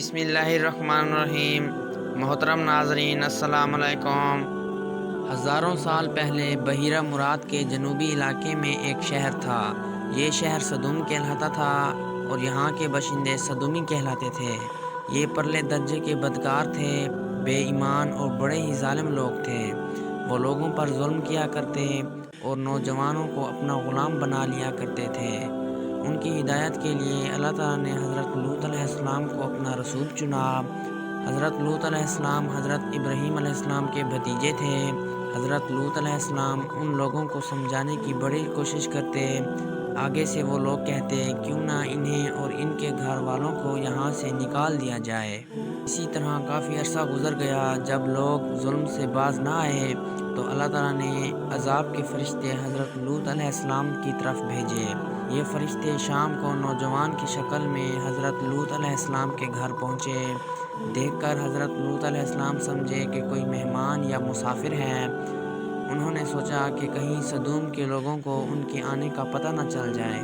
बिस्मिल्लाहिर्रहमानिर्रहीम। मोहतरम नाज़रीन अस्सलाम अलैकुम। हज़ारों साल पहले बहीरा मुराद के जनूबी इलाके में एक शहर था। ये शहर सदूम कहलाता था और यहाँ के बाशिंदे सदूमी कहलाते थे। ये परले दर्जे के बदकार थे, बेईमान और बड़े ही जालिम लोग थे। वो लोगों पर जुल्म किया करते और नौजवानों को अपना ग़ुलाम बना लिया करते थे। उनकी हिदायत के लिए अल्लाह ताला ने हज़रत लूत अलैहिस्सलाम को अपना रसूल चुना। हज़रत लूत अलैहिस्सलाम हज़रत इब्राहीम अलैहिस्सलाम के भतीजे थे। हज़रत लूत अलैहिस्सलाम उन लोगों को समझाने की बड़ी कोशिश करते। आगे से वो लोग कहते, क्यों ना इन्हें और इनके घर वालों को यहाँ से निकाल दिया जाए। इसी तरह काफ़ी अरसा गुज़र गया। जब लोग जुल्म से बाज ना आए तो अल्लाह ताला ने अज़ाब के फरिश्ते हज़रत लूत अलैहिस्सलाम की तरफ भेजे। ये फरिश्ते शाम को नौजवान की शक्ल में हज़रत लूत अलैहिस्सलाम के घर पहुँचे। देखकर हज़रत लूत अलैहिस्सलाम समझे कि कोई मेहमान या मुसाफिर है। उन्होंने सोचा कि कहीं सदूम के लोगों को उनके आने का पता न चल जाए।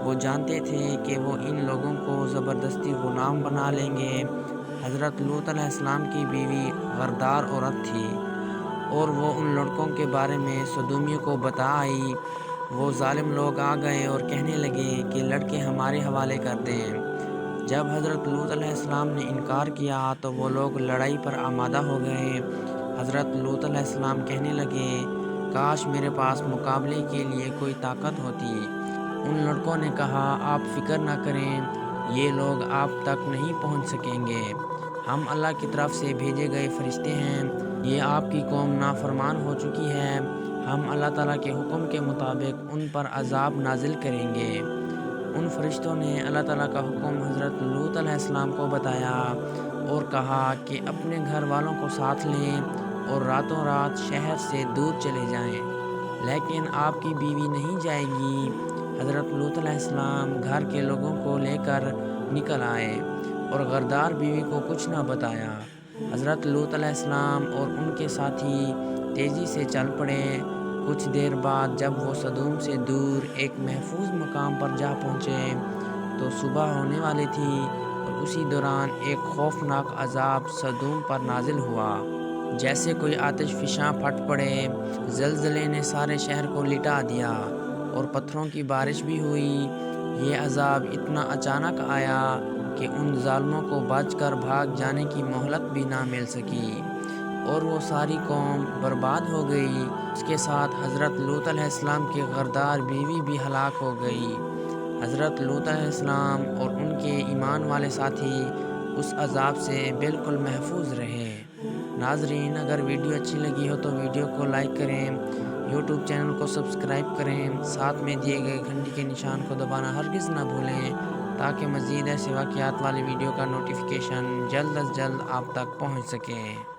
वो जानते थे कि वो इन लोगों को ज़बरदस्ती ग़ुलाम बना लेंगे। हज़रत लूत अलैहिस्सलाम की बीवी गरदार औरत थी और वो उन लड़कों के बारे में सदूमियों को बता आई। वो जालिम लोग आ गए और कहने लगे कि लड़के हमारे हवाले कर दें। जब हज़रत लूत अलैहिस्सलाम ने इनकार किया तो वो लोग लड़ाई पर आमादा हो गए। हज़रत लूत अलैहिस्सलाम कहने लगे, काश मेरे पास मुकाबले के लिए कोई ताकत होती। उन लड़कों ने कहा, आप फ़िक्र न करें, ये लोग आप तक नहीं पहुंच सकेंगे। हम अल्लाह की तरफ से भेजे गए फरिश्ते हैं। ये आपकी कौम नाफरमान हो चुकी है। हम अल्लाह ताला के हुक्म के मुताबिक उन पर अज़ाब नाजिल करेंगे। उन फरिश्तों ने अल्लाह ताला का हुक्म हज़रत लूत अलैहिस्सलाम को बताया और कहा कि अपने घर वालों को साथ लें और रातों रात शहर से दूर चले जाएं। लेकिन आपकी बीवी नहीं जाएगी। हज़रत लूत अलैहिस्सलाम घर के लोगों को लेकर निकल आए और गरदार बीवी को कुछ न बताया। हज़रत लूत अलैहिस्सलाम और उनके साथी तेज़ी से चल पड़े। कुछ देर बाद जब वो सदूम से दूर एक महफूज मकाम पर जा पहुँचे तो सुबह होने वाली थी और उसी दौरान एक खौफनाक अज़ाब सदूम पर नाजिल हुआ। जैसे कोई आतिश फ़िशां फट पड़े। ज़लज़ले ने सारे शहर को लिटा दिया और पत्थरों की बारिश भी हुई। ये अज़ाब इतना अचानक आया कि उन ज़ालिमों को बचकर भाग जाने की मोहलत भी ना मिल सकी और वो सारी कौम बर्बाद हो गई। उसके साथ हज़रत लूत अलैहिस्सलाम की गरदार बीवी भी हलाक हो गई। हज़रत लूत अलैहिस्सलाम और उनके ईमान वाले साथी उस अज़ाब से बिल्कुल महफूज रहे। नाज़रीन, अगर वीडियो अच्छी लगी हो तो वीडियो को लाइक करें, यूट्यूब चैनल को सब्सक्राइब करें, साथ में दिए गए घंटी के निशान को दबाना हरगिज़ न भूलें ताकि मज़ीद ऐसे वाक़यात वाली वीडियो का नोटिफिकेशन जल्द अज़ जल्द आप तक पहुँच सके।